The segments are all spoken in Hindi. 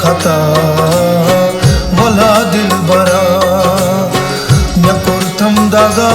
खता वला दिलबरा मे कोरथम दगा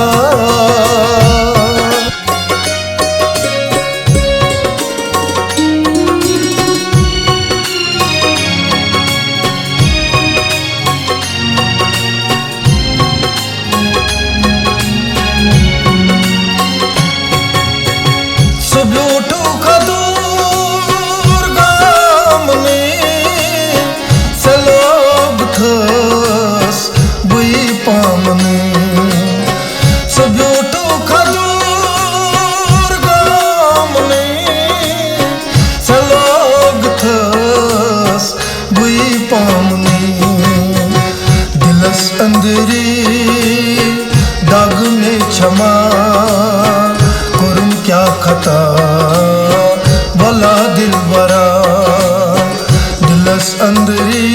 दाग में क्षमा कुरुम क्या खता भला दिलबरा दिलस अंदरी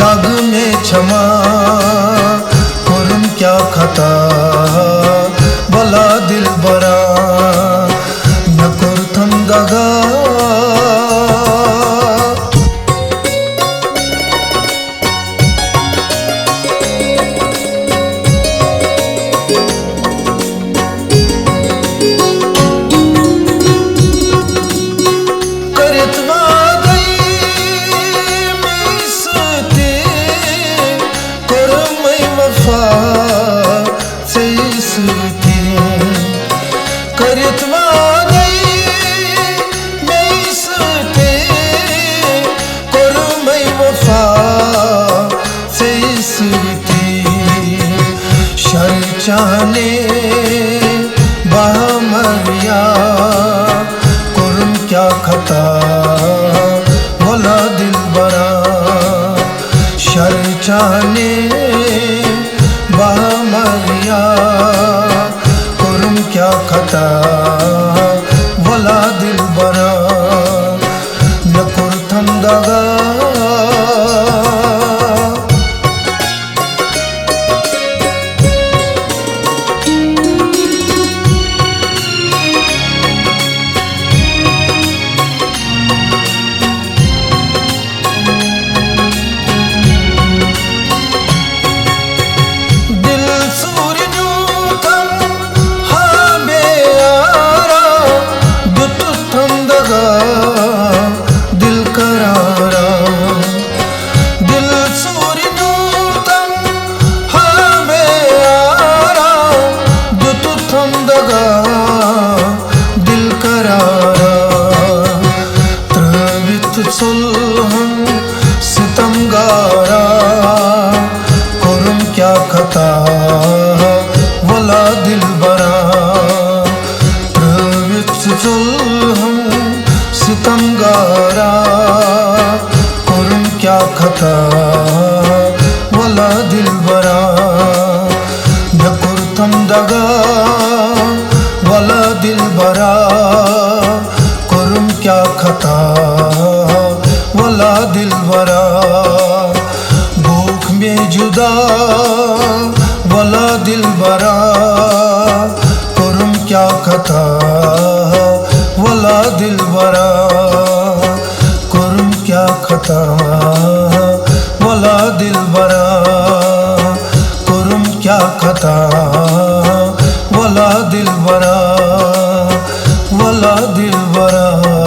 दाग में क्षमा कुरुम क्या खता भला दिलबरा न कुरथम दगा चाहने बामरिया कुरुम क्या खता भला दिलबरा शर चाहने बामरिया कुरुम क्या खता भला दिलबरा न कुरथम दगा सितमगारा कुरुम क्या खता वला दिलबरा हम सितमगारा कुरुम क्या खता वला दिलबरा न कुरथम दगा वला दिलबरा कुरुम क्या खता वला दिलबरा भूख में जुदा वला दिलबरा कुरुम क्या खता वला दिलबरा कुरुम क्या खता वला दिलबरा कुरुम क्या खता वला दिलबरा वला दिलबरा।